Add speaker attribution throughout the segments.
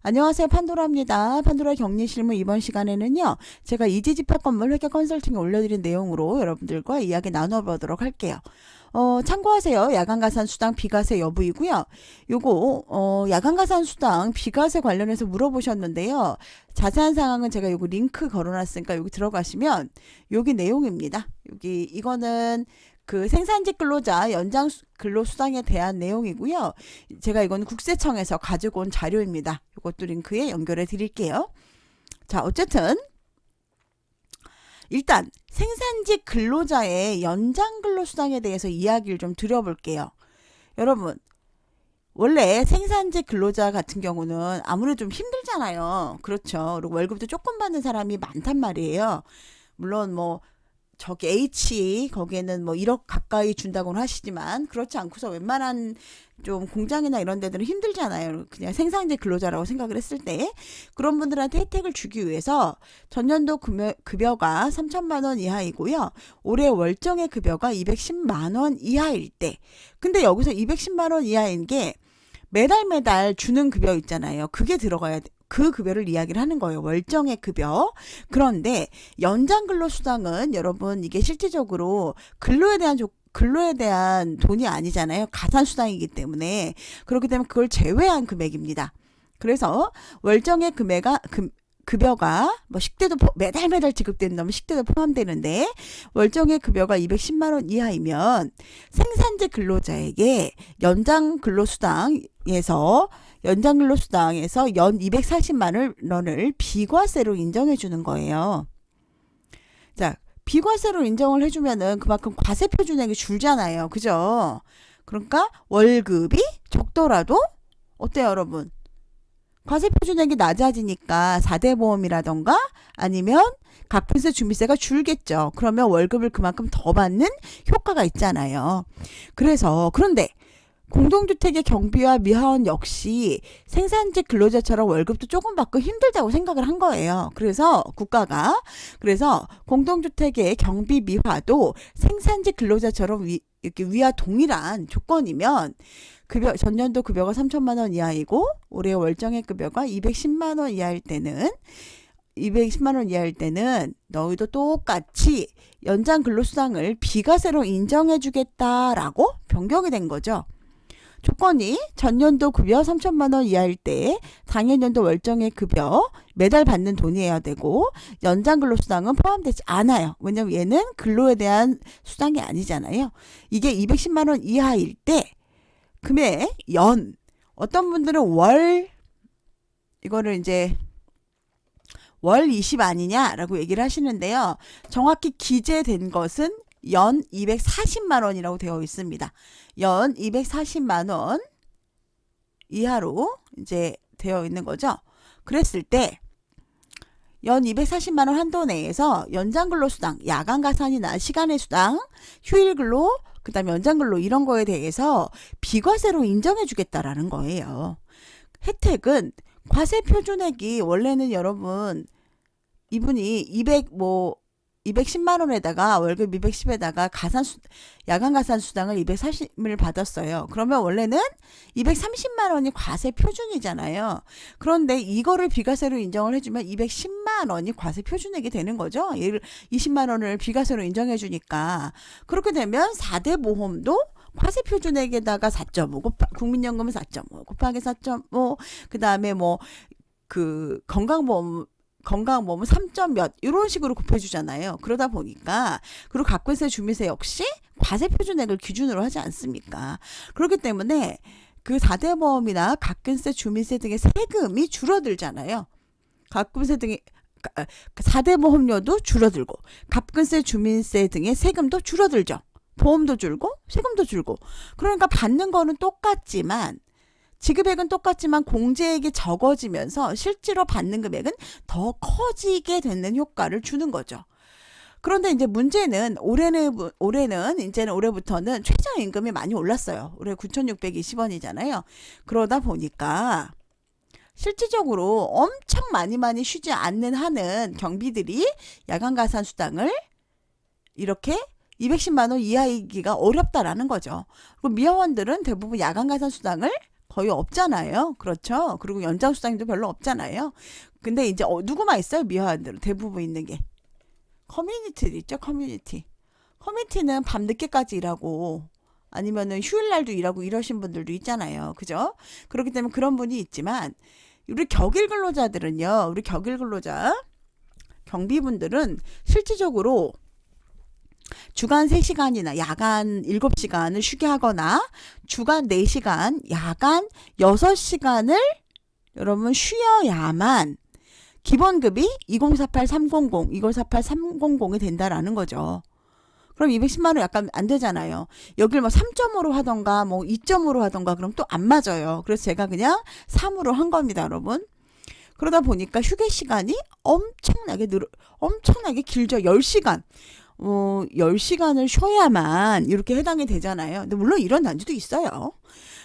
Speaker 1: 안녕하세요. 판도라입니다. 판도라 격리실무 이번 시간에는요. 제가 이지집합 건물 회계 컨설팅에 올려드린 내용으로 여러분들과 이야기 나눠보도록 할게요. 참고하세요. 야간가산수당 비과세 여부이고요. 요거 야간가산수당 비과세 관련해서 물어보셨는데요. 자세한 사항은 제가 요거 링크 걸어놨으니까 여기 들어가시면 여기 내용입니다. 여기 이거는 그 생산직 근로자 연장 근로수당에 대한 내용이고요. 제가 이건 국세청에서 가지고 온 자료입니다. 이것도 링크에 연결해 드릴게요. 자, 어쨌든 일단 생산직 근로자의 연장 근로수당에 대해서 이야기를 좀 드려볼게요. 여러분, 원래 생산직 근로자 같은 경우는 아무래도 좀 힘들잖아요. 그렇죠. 그리고 월급도 조금 받는 사람이 많단 말이에요. 물론 뭐 저기 H 거기에는 뭐 1억 가까이 준다고는 하시지만 그렇지 않고서 웬만한 좀 공장이나 이런 데들은 힘들잖아요. 그냥 생산직 근로자라고 생각을 했을 때 그런 분들한테 혜택을 주기 위해서 전년도 급여가 3천만 원 이하이고요. 올해 월정의 급여가 210만 원 이하일 때, 근데 여기서 210만 원 이하인 게 매달 주는 급여 있잖아요. 그게 들어가야 돼. 그 급여를 이야기를 하는 거예요. 월정의 급여. 그런데 연장 근로수당은 여러분 이게 실질적으로 근로에 대한 돈이 아니잖아요. 가산수당이기 때문에. 그렇기 때문에 그걸 제외한 금액입니다. 그래서 월정의 급여가 뭐 식대도 매달 지급된다면 식대도 포함되는데 월정의 급여가 210만 원 이하이면 생산직 근로자에게 연장 근로수당에서 연 240만 원을 비과세로 인정해 주는 거예요. 자, 비과세로 인정을 해주면은 그만큼 과세 표준액이 줄잖아요. 그죠? 그러니까 월급이 적더라도 어때요, 여러분? 과세 표준액이 낮아지니까 4대 보험이라던가 아니면 각분세 주미세가 줄겠죠. 그러면 월급을 그만큼 더 받는 효과가 있잖아요. 그런데 공동주택의 경비와 미화원 역시 생산직 근로자처럼 월급도 조금 받고 힘들다고 생각을 한 거예요. 그래서 국가가 공동주택의 경비 미화도 생산직 근로자처럼 이렇게 위와 동일한 조건이면 전년도 급여가 3천만 원 이하이고 올해 월정의 급여가 210만 원 이하일 때는 너희도 똑같이 연장 근로수당을 비과세로 인정해 주겠다라고 변경이 된 거죠. 조건이 전년도 급여 3천만 원 이하일 때 당해년도 월정의 급여 매달 받는 돈이어야 되고 연장 근로수당은 포함되지 않아요. 왜냐면 얘는 근로에 대한 수당이 아니잖아요. 이게 210만 원 이하일 때 금액 어떤 분들은 이거를 이제 월 20 아니냐라고 얘기를 하시는데요. 정확히 기재된 것은 연 240만 원이라고 되어 있습니다. 연 240만 원 이하로 이제 되어 있는 거죠. 그랬을 때 연 240만 원 한도 내에서 연장 근로수당, 야간 가산이나 시간의 수당, 휴일 근로, 그다음에 연장 근로 이런 거에 대해서 비과세로 인정해 주겠다라는 거예요. 혜택은 과세 표준액이 원래는 여러분 이분이 210만 원에다가 월급 210에다가 야간 가산 수당을 240을 받았어요. 그러면 원래는 230만 원이 과세 표준이잖아요. 그런데 이거를 비과세로 인정을 해주면 210만 원이 과세 표준액이 되는 거죠. 얘를 20만 원을 비과세로 인정해 주니까. 그렇게 되면 4대 보험도 과세 표준액에다가 4.5 국민연금은 4.5 곱하기 4.5 그다음에 건강보험은 3점 몇 이런 식으로 곱해주잖아요. 그러다 보니까 그리고 각분세 주미세 역시 과세 표준액을 기준으로 하지 않습니까? 그렇기 때문에 그 4대 보험이나 각분세 주미세 등의 세금이 줄어들잖아요. 각분세 등의 4대 보험료도 줄어들고 각분세 주민세 등의 세금도 줄어들죠. 보험도 줄고 세금도 줄고 그러니까 받는 거는 똑같지만 지급액은 똑같지만 공제액이 적어지면서 실제로 받는 금액은 더 커지게 되는 효과를 주는 거죠. 그런데 이제 문제는 올해부터는 최저임금이 많이 올랐어요. 올해 9,620원이잖아요. 그러다 보니까 실질적으로 엄청 많이 쉬지 않는 한은 경비들이 야간 가산 수당을 이렇게 210만 원 이하이기가 어렵다라는 거죠. 그리고 미화원들은 대부분 야간 가산 수당을 거의 없잖아요. 그렇죠? 그리고 연장 수당도 별로 없잖아요. 근데 이제 누구만 있어요? 미화원들은 대부분 있는 게 커뮤니티 있죠. 커뮤니티는 밤 늦게까지 일하고 아니면은 휴일날도 일하고 이러신 분들도 있잖아요. 그죠? 그렇기 때문에 그런 분이 있지만 우리 격일 근로자들은요. 우리 격일 근로자 경비분들은 실질적으로 주간 3시간이나 야간 7시간을 쉬게 하거나 주간 4시간, 야간 6시간을 여러분 쉬어야만 기본급이 2048-300, 2048-300이 된다라는 거죠. 그럼 210만 원 약간 안 되잖아요. 여길 뭐 3.5로 하던가 뭐 2.5로 하던가 그럼 또 안 맞아요. 그래서 제가 그냥 3으로 한 겁니다, 여러분. 그러다 보니까 휴게 시간이 엄청나게 길죠. 10시간. 10시간을 쉬어야만 이렇게 해당이 되잖아요. 근데 물론 이런 난주도 있어요.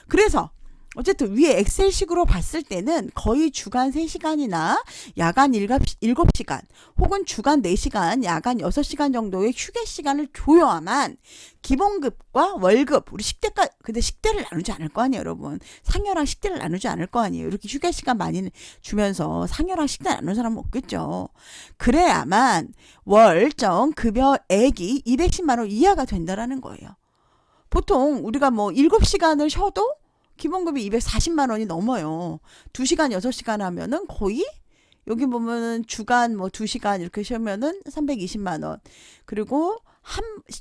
Speaker 1: 그래서 어쨌든 위에 엑셀식으로 봤을 때는 거의 주간 3시간이나 야간 7시간 혹은 주간 4시간, 야간 6시간 정도의 휴게 시간을 줘야만 기본급과 월급, 우리 근데 식대를 나누지 않을 거 아니에요, 여러분. 상여랑 식대를 나누지 않을 거 아니에요. 이렇게 휴게 시간 많이 주면서 상여랑 식대 나누는 사람은 없겠죠. 그래야만 월정 급여액이 210만 원 이하가 된다라는 거예요. 보통 우리가 뭐 7시간을 쉬어도 기본급이 240만 원이 넘어요. 2시간, 6시간 하면은 거의 여기 보면은 주간 뭐 2시간 이렇게 쉬면은 320만 원. 그리고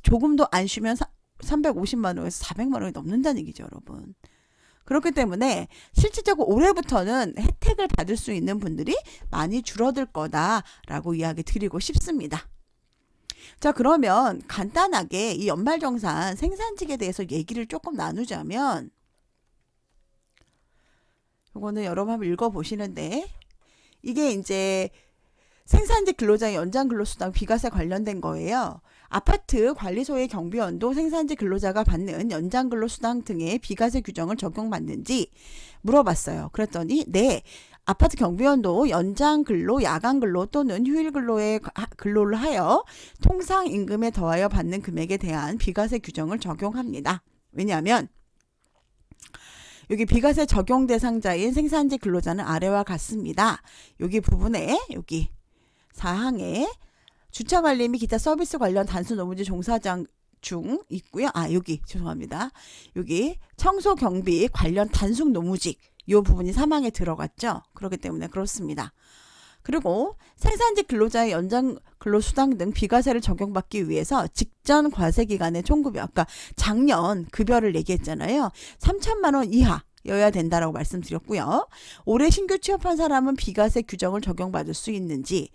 Speaker 1: 조금도 안 쉬면 350만 원에서 400만 원이 넘는다는 얘기죠, 여러분. 그렇기 때문에 실질적으로 올해부터는 혜택을 받을 수 있는 분들이 많이 줄어들 거다라고 이야기 드리고 싶습니다. 자, 그러면 간단하게 이 연말정산 생산직에 대해서 얘기를 조금 나누자면 이거는 여러분 한번 읽어보시는데 이게 이제 생산직 근로자의 연장 근로수당 비과세 관련된 거예요. 아파트 관리소의 경비원도 생산직 근로자가 받는 연장 근로수당 등의 비과세 규정을 적용받는지 물어봤어요. 그랬더니 네, 아파트 경비원도 연장 근로, 야간 근로 또는 휴일 근로를 하여 통상 임금에 더하여 받는 금액에 대한 비과세 규정을 적용합니다. 왜냐하면 여기 비과세 적용 대상자인 생산직 근로자는 아래와 같습니다. 여기 부분에 여기 사항에 주차관리 및 기타 서비스 관련 단순 노무지 종사장 중 있고요. 여기 죄송합니다. 여기 청소 경비 관련 단순 노무직 이 부분이 사망에 들어갔죠. 그렇기 때문에 그렇습니다. 그리고 생산직 근로자의 연장 근로수당 등 비과세를 적용받기 위해서 직전 과세기간의 총급여, 아까 작년 급여를 얘기했잖아요. 3천만 원 이하여야 된다라고 말씀드렸고요. 올해 신규 취업한 사람은 비과세 규정을 적용받을 수 있는지,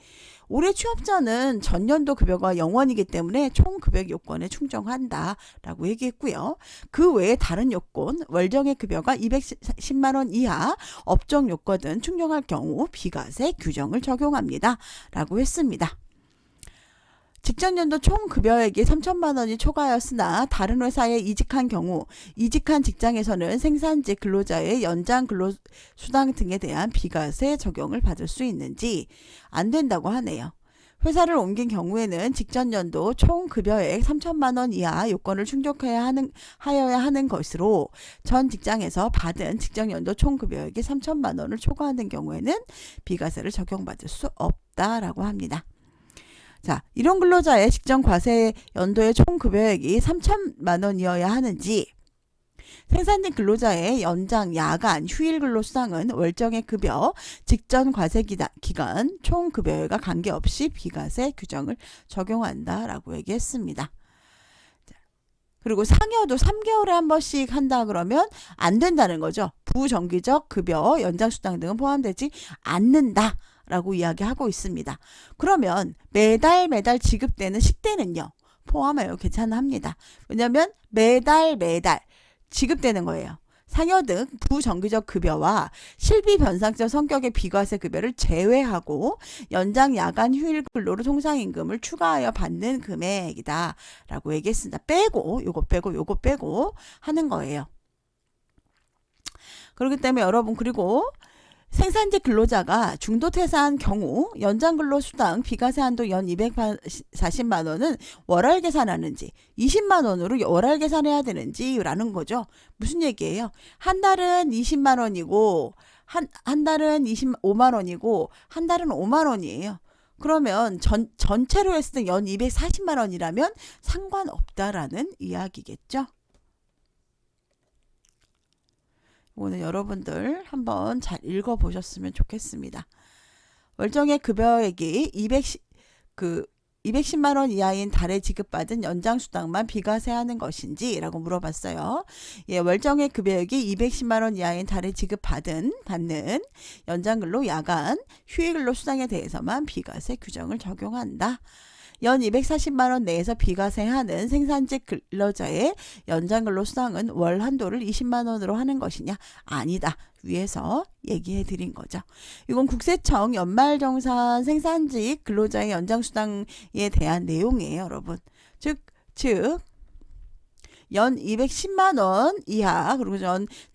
Speaker 1: 올해 취업자는 전년도 급여가 0원이기 때문에 총 급여 요건에 충족한다라고 얘기했고요. 그 외에 다른 요건, 월정의 급여가 210만 원 이하, 업종 요건 등 충족할 경우 비과세 규정을 적용합니다. 라고 했습니다. 직전년도 총 급여액이 3천만 원이 초과하였으나 다른 회사에 이직한 경우 이직한 직장에서는 생산직 근로자의 연장 근로수당 등에 대한 비과세 적용을 받을 수 있는지 안 된다고 하네요. 회사를 옮긴 경우에는 직전년도 총 급여액 3천만 원 이하 요건을 하여야 하는 것으로 전 직장에서 받은 직전년도 총 급여액이 3천만 원을 초과하는 경우에는 비과세를 적용받을 수 없다라고 합니다. 자, 이런 근로자의 직전 과세 연도의 총 급여액이 3천만 원이어야 하는지, 생산직 근로자의 연장, 야간, 휴일 근로수당은 월정의 급여, 직전 과세 기간, 총 급여액과 관계없이 비과세 규정을 적용한다라고 얘기했습니다. 그리고 상여도 3개월에 한 번씩 한다 그러면 안 된다는 거죠. 부정기적 급여, 연장수당 등은 포함되지 않는다. 라고 이야기하고 있습니다. 그러면 매달 지급되는 식대는요, 포함해요. 괜찮합니다. 왜냐하면 매달 지급되는 거예요. 상여 등 부정기적 급여와 실비 변상적 성격의 비과세 급여를 제외하고 연장, 야간, 휴일 근로로 통상임금을 추가하여 받는 금액이다 라고 얘기했습니다. 요거 빼고 하는 거예요. 그렇기 때문에 여러분, 그리고 생산직 근로자가 중도 퇴사한 경우 연장근로수당 비과세 한도 연 240만 원은 월할 계산하는지 20만 원으로 월할 계산해야 되는지라는 거죠. 무슨 얘기예요? 한 달은 20만 원이고 한 달은 25만 원이고 한 달은 5만 원이에요. 그러면 전체로 했을 때 연 240만 원이라면 상관없다라는 이야기겠죠. 오늘 여러분들 한번 잘 읽어보셨으면 좋겠습니다. 월정액 급여액이 210만 원 이하인 달에 지급받은 연장수당만 비과세하는 것인지 라고 물어봤어요. 예, 월정액 급여액이 210만 원 이하인 달에 받는 연장근로, 야간, 휴일근로 수당에 대해서만 비과세 규정을 적용한다. 연 240만 원 내에서 비과세하는 생산직 근로자의 연장근로 수당은 월 한도를 20만 원으로 하는 것이냐? 아니다. 위에서 얘기해 드린 거죠. 이건 국세청 연말정산 생산직 근로자의 연장수당에 대한 내용이에요, 여러분. 즉 연 210만 원 이하, 그리고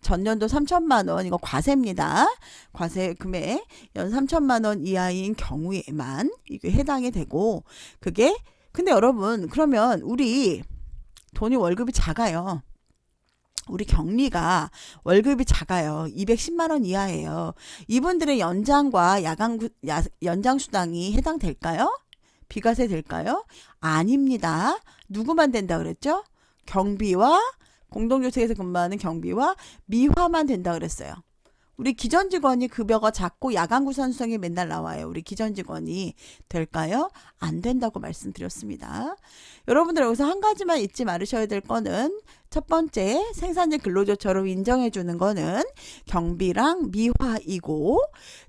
Speaker 1: 전년도 3천만 원, 이거 과세입니다. 과세 금액 연 3천만 원 이하인 경우에만 이게 해당이 되고, 그게 근데 여러분, 그러면 우리 돈이 월급이 작아요. 우리 경리가 월급이 작아요. 210만 원 이하예요. 이분들의 연장과 연장수당이 해당될까요? 비과세 될까요? 아닙니다. 누구만 된다 그랬죠? 경비와 공동주택에서 근무하는 경비와 미화만 된다 그랬어요. 우리 기존직원이 급여가 작고 야간 구산수당이 맨날 나와요. 우리 기존직원이 될까요? 안 된다고 말씀드렸습니다. 여러분들 여기서 한 가지만 잊지 말으셔야 될 거는, 첫 번째, 생산직 근로조처로 인정해 주는 거는 경비랑 미화이고,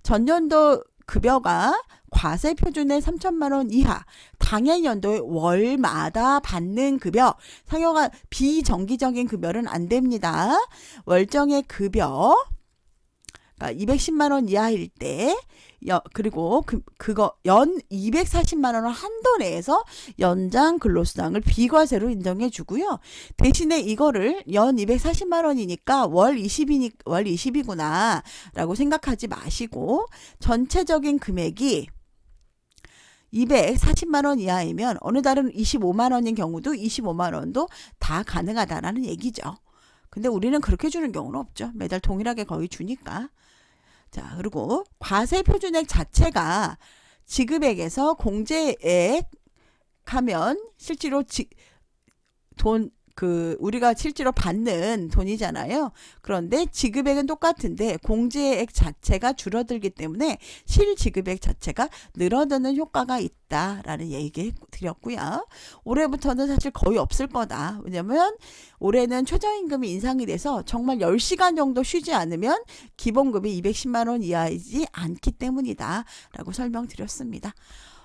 Speaker 1: 전년도 급여가 과세 표준의 3천만 원 이하, 당해 연도에 월마다 받는 급여, 상여가 비정기적인 급여는 안 됩니다. 월정액 급여 210만 원 이하일 때, 그리고 그거 연 240만 원을 한도 내에서 연장 근로수당을 비과세로 인정해 주고요. 대신에 이거를 연 240만 원이니까 월 20이구나 라고 생각하지 마시고, 전체적인 금액이 240만 원 이하이면 어느 달은 25만 원인 경우도 25만 원도 다 가능하다라는 얘기죠. 근데 우리는 그렇게 주는 경우는 없죠. 매달 동일하게 거의 주니까. 자, 그리고 과세 표준액 자체가 지급액에서 공제액 하면 실제로 우리가 실제로 받는 돈이잖아요. 그런데 지급액은 똑같은데 공제액 자체가 줄어들기 때문에 실지급액 자체가 늘어드는 효과가 있다라는 얘기 드렸고요. 올해부터는 사실 거의 없을 거다. 왜냐면 올해는 최저임금이 인상이 돼서 정말 10시간 정도 쉬지 않으면 기본급이 210만 원 이하이지 않기 때문이다 라고 설명드렸습니다.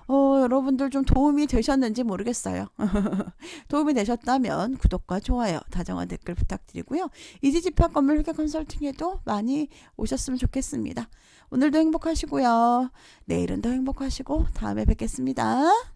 Speaker 1: 여러분들 좀 도움이 되셨는지 모르겠어요. 도움이 되셨다면 구독과 좋아요, 다정한 댓글 부탁드리고요. 이지집합건물 회계 컨설팅에도 많이 오셨으면 좋겠습니다. 오늘도 행복하시고요. 내일은 더 행복하시고 다음에 뵙겠습니다.